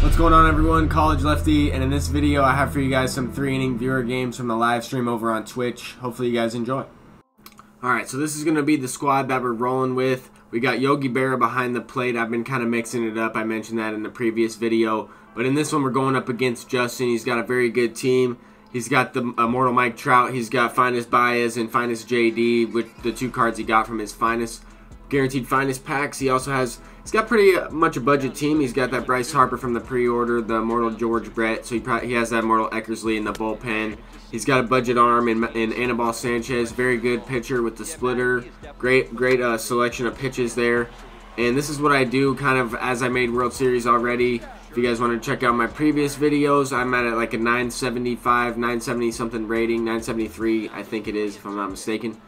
What's going on, everyone? College Lefty, and in this video I have for you guys some 3-inning viewer games from the live stream over on Twitch. Hopefully you guys enjoy. Alright, so this is going to be the squad that we're rolling with. We got Yogi Berra behind the plate. I've been kind of mixing it up. I mentioned that in the previous video. But in this one we're going up against Justin. He's got a very good team. He's got the Immortal Mike Trout. He's got Finest Baez and Finest JD, with the two cards he got from his Finest Guaranteed Finest packs. He's got pretty much a budget team. He's got that Bryce Harper from the pre-order, the Immortal George Brett, so he has that Immortal Eckersley in the bullpen. He's got a budget arm in Anibal Sanchez, very good pitcher with the splitter. Great selection of pitches there. And this is what I do kind of as I made World Series already. If you guys want to check out my previous videos, I'm at like a 975, 970 something rating, 973 I think it is if I'm not mistaken.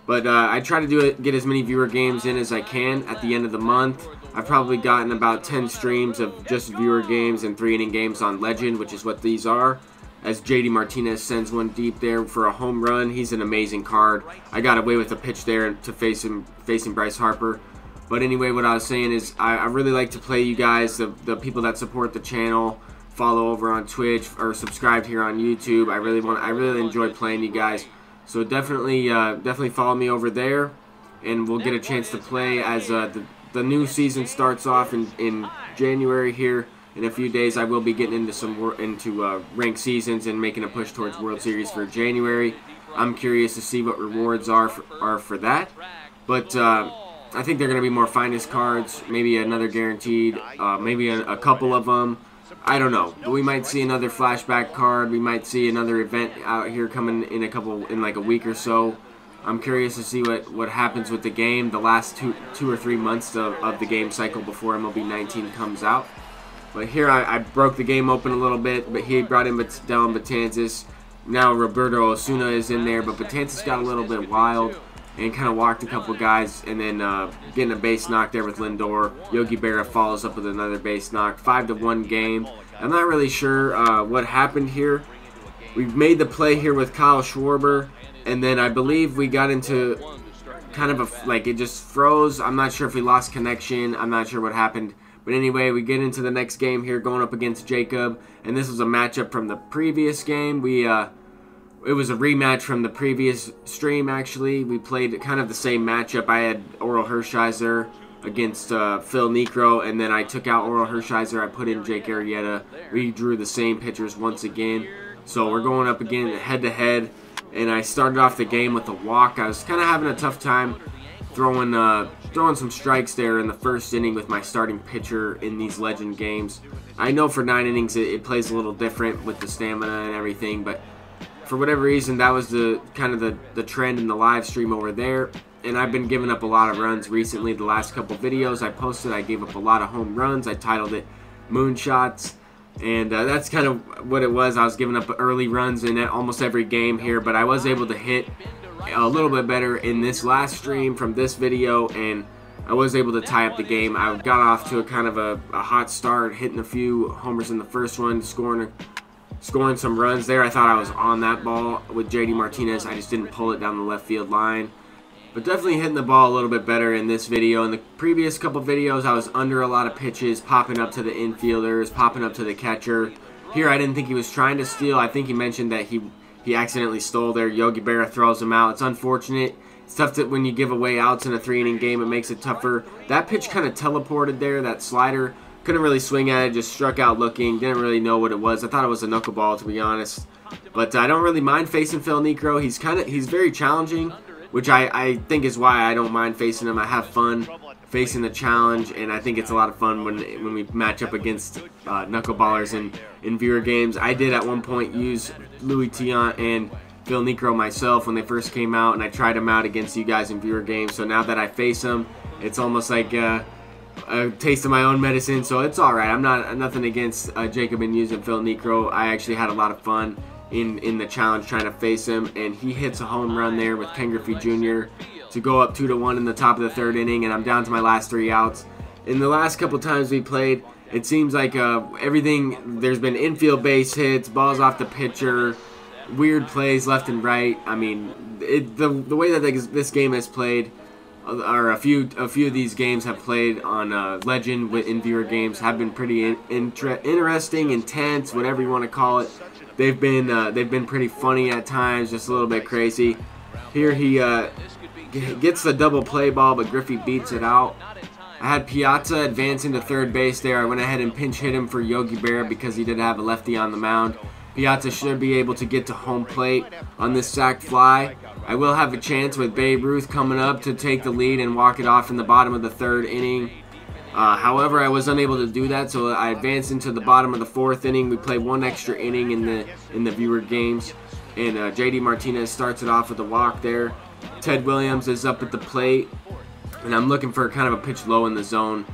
But I try to get as many viewer games in as I can at the end of the month. I've probably gotten about 10 streams of just viewer games and 3-inning games on Legend, which is what these are. As JD Martinez sends one deep there for a home run. He's an amazing card. I got away with a pitch there to facing Bryce Harper. But anyway, what I was saying is I really like to play you guys, the people that support the channel, follow over on Twitch or subscribe here on YouTube. I really enjoy playing you guys. So definitely follow me over there, and we'll get a chance to play as the new season starts off in January here. In a few days, I will be getting into ranked seasons and making a push towards World Series for January. I'm curious to see what rewards are for that, but I think they're going to be more Finest cards, maybe another guaranteed, maybe a couple of them. I don't know, but we might see another flashback card. We might see another event out here coming in like a week or so. I'm curious to see what happens with the game the last two or 3 months of the game cycle before MLB 19 comes out. But here I broke the game open a little bit, but he brought in Dylan Betances. Now Roberto Osuna is in there, but Betances got a little bit wild and kind of walked a couple guys, and then getting a base knock there with Lindor. Yogi Berra follows up with another base knock. 5-1 game. I'm not really sure what happened here. We made the play here with Kyle Schwarber, and then I believe we got into kind of it just froze. I'm not sure if we lost connection. I'm not sure what happened. But anyway, we get into the next game here, going up against Jacob, and this was a matchup from the previous game. It was a rematch from the previous stream, actually. We played kind of the same matchup. I had Oral Hershiser against Phil Niekro, and then I took out Oral Hershiser. I put in Jake Arrieta. We drew the same pitchers once again. So we're going up again head-to-head, and I started off the game with a walk. I was kind of having a tough time throwing some strikes there in the first inning with my starting pitcher in these Legend games. I know for 9 innings it plays a little different with the stamina and everything, but for whatever reason, that was the trend in the live stream over there, and I've been giving up a lot of runs recently. The last couple videos I posted, I gave up a lot of home runs. I titled it Moonshots, and that's kind of what it was. I was giving up early runs in almost every game here, but I was able to hit a little bit better in this last stream from this video, and I was able to tie up the game. I got off to a kind of a hot start, hitting a few homers in the first one, scoring some runs there. I thought I was on that ball with JD Martinez. I just didn't pull it down the left field line. But definitely hitting the ball a little bit better in this video. In the previous couple videos, I was under a lot of pitches, popping up to the infielders, popping up to the catcher. Here, I didn't think he was trying to steal. I think he mentioned that he accidentally stole there. Yogi Berra throws him out. It's unfortunate. It's tough that when you give away outs in a 3-inning game, it makes it tougher. That pitch kind of teleported there, that slider. Couldn't really swing at it, just struck out looking. Didn't really know what it was. I thought it was a knuckleball, to be honest. But I don't really mind facing Phil Niekro. He's very challenging, which I think is why I don't mind facing him. I have fun facing the challenge, and I think it's a lot of fun when we match up against knuckleballers in viewer games. I did at one point use Louis Tiant and Phil Niekro myself when they first came out, and I tried them out against you guys in viewer games. So now that I face them, it's almost like a taste of my own medicine, so it's alright. I'm nothing against Jacob and using Phil Niekro. I actually had a lot of fun in the challenge trying to face him, and he hits a home run there with Ken Griffey Jr. to go up 2-1 in the top of the 3rd inning, and I'm down to my last 3 outs. In the last couple times we played, it seems like there's been infield base hits, balls off the pitcher, weird plays left and right. I mean, the way that this game has played, or a few of these games have played on Legend in viewer games have been pretty interesting, intense, whatever you want to call it. They've been pretty funny at times, just a little bit crazy. Here he gets the double play ball, but Griffey beats it out. I had Piazza advancing to third base there. I went ahead and pinch hit him for Yogi Berra because he did have a lefty on the mound. Piazza should be able to get to home plate on this sac fly. I will have a chance with Babe Ruth coming up to take the lead and walk it off in the bottom of the third inning. However, I was unable to do that, so I advanced into the bottom of the fourth inning. We play one extra inning in the viewer games, and JD Martinez starts it off with a walk there. Ted Williams is up at the plate, and I'm looking for kind of a pitch low in the zone.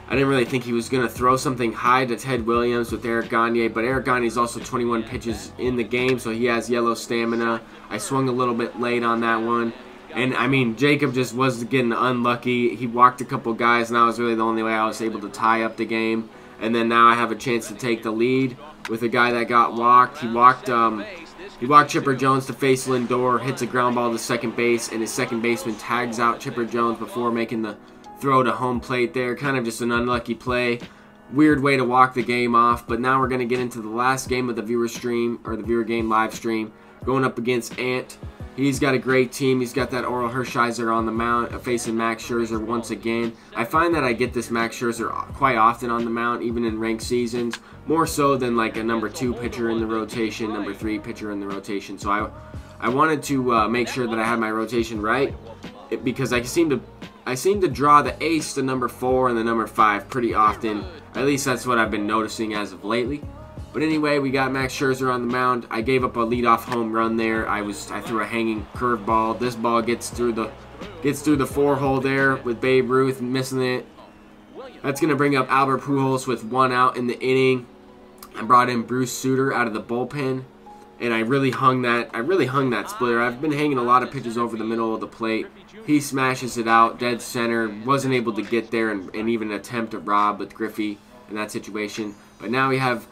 I didn't really think he was going to throw something high to Ted Williams with Eric Gagne, but Eric Gagne is also 21 pitches in the game, so he has yellow stamina. I swung a little bit late on that one. And, I mean, Jacob just was getting unlucky. He walked a couple guys, and that was really the only way I was able to tie up the game. And then now I have a chance to take the lead with a guy that got walked. He walked Chipper Jones to face Lindor, hits a ground ball to second base, and his second baseman tags out Chipper Jones before making the throw to home plate there. Kind of just an unlucky play. Weird way to walk the game off. But now we're going to get into the last game of the viewer stream, or the viewer game live stream, going up against Ant. He's got a great team. He's got that Oral Hershiser on the mound, facing Max Scherzer once again. I find that I get this Max Scherzer quite often on the mound, even in ranked seasons, more so than like a number 2 pitcher in the rotation, number 3 pitcher in the rotation. So I wanted to make sure that I had my rotation right, because I seem to draw the ace, the number 4, and the number 5 pretty often. At least that's what I've been noticing as of lately. But anyway, we got Max Scherzer on the mound. I gave up a leadoff home run there. I threw a hanging curveball. This ball gets through the 4 hole there with Babe Ruth missing it. That's gonna bring up Albert Pujols with 1 out in the inning. I brought in Bruce Sutter out of the bullpen, and I really hung that splitter. I've been hanging a lot of pitches over the middle of the plate. He smashes it out dead center. Wasn't able to get there and even attempt to rob with Griffey in that situation. But now we have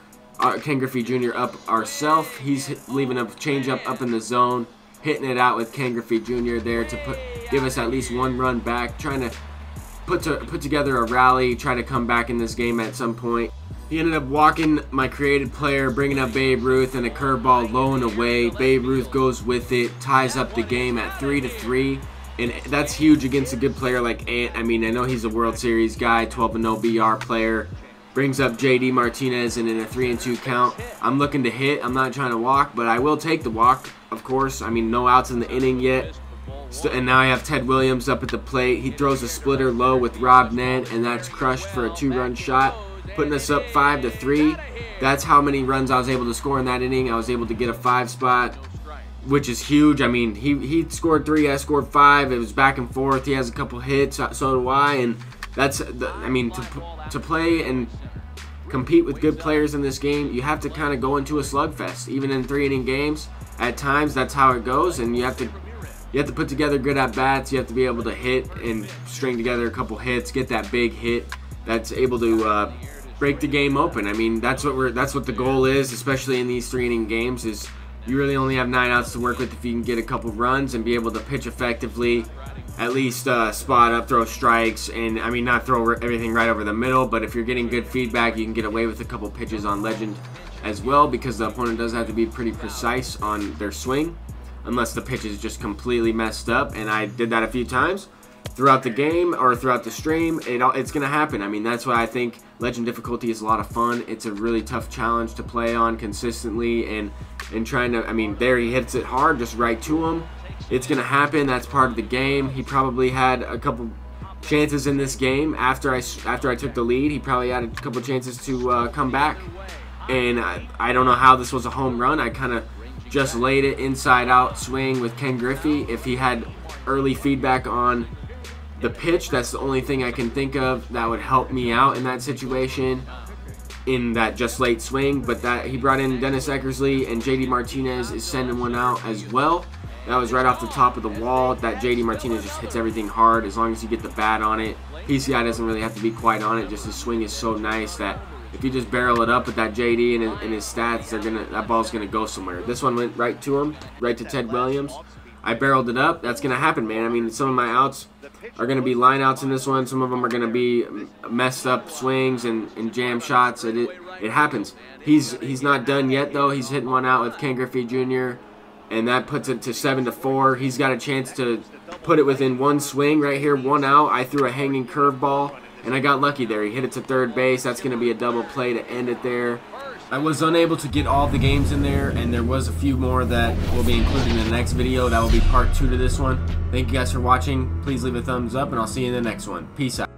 Ken Griffey Jr. up ourself. He's leaving a changeup up in the zone, hitting it out with Ken Griffey Jr. there to give us at least 1 run back, trying to put together a rally, try to come back in this game at some point. He ended up walking my created player, bringing up Babe Ruth, and a curveball low and away. Babe Ruth goes with it, ties up the game at 3-3, and that's huge against a good player like Ant. I mean, I know he's a World Series guy, 12-0 BR player. Brings up JD Martinez, and in a 3-2 count, I'm looking to hit. I'm not trying to walk, but I will take the walk, of course. I mean, no outs in the inning yet. And now I have Ted Williams up at the plate. He throws a splitter low with Rob Ned, and that's crushed for a 2-run shot, putting us up 5-3. That's how many runs I was able to score in that inning. I was able to get a 5 spot, which is huge. I mean, he scored 3, I scored 5. It was back and forth. He has a couple hits, so do I, and that's, I mean, to play and compete with good players in this game, you have to kind of go into a slugfest. Even in 3-inning games, at times that's how it goes, and you have to put together good at bats. You have to be able to hit and string together a couple hits, get that big hit that's able to break the game open. I mean, that's what the goal is, especially in these 3-inning games. Is you really only have 9 outs to work with if you can get a couple runs and be able to pitch effectively. At least spot up, throw strikes, and I mean, not throw everything right over the middle, but if you're getting good feedback, you can get away with a couple pitches on Legend as well, because the opponent does have to be pretty precise on their swing, unless the pitch is just completely messed up, and I did that a few times throughout the game or throughout the stream. It's going to happen. I mean, that's why I think Legend difficulty is a lot of fun. It's a really tough challenge to play on consistently, and trying to, I mean, there he hits it hard, just right to him. It's going to happen. That's part of the game. He probably had a couple chances in this game after I took the lead. He probably had a couple chances to come back. And I don't know how this was a home run. I kind of just laid it inside out swing with Ken Griffey. If he had early feedback on the pitch, that's the only thing I can think of that would help me out in that situation, in that just late swing. But that he brought in Dennis Eckersley, and JD Martinez is sending one out as well. That was right off the top of the wall. That JD Martinez just hits everything hard as long as you get the bat on it. PCI doesn't really have to be quite on it. Just his swing is so nice that if you just barrel it up with that JD and his stats, that ball's gonna go somewhere. This one went right to him, right to Ted Williams. I barreled it up. That's gonna happen, man. I mean, some of my outs are going to be lineouts in this one. Some of them are going to be messed up swings and jam shots. It happens. He's not done yet, though. He's hitting one out with Ken Griffey Jr., and that puts it to 7-4. He's got a chance to put it within one swing right here, one out. I threw a hanging curveball, and I got lucky there. He hit it to third base. That's going to be a double play to end it there. I was unable to get all the games in there, and there was a few more that will be included in the next video. That will be part 2 to this one. Thank you guys for watching. Please leave a thumbs up, and I'll see you in the next one. Peace out.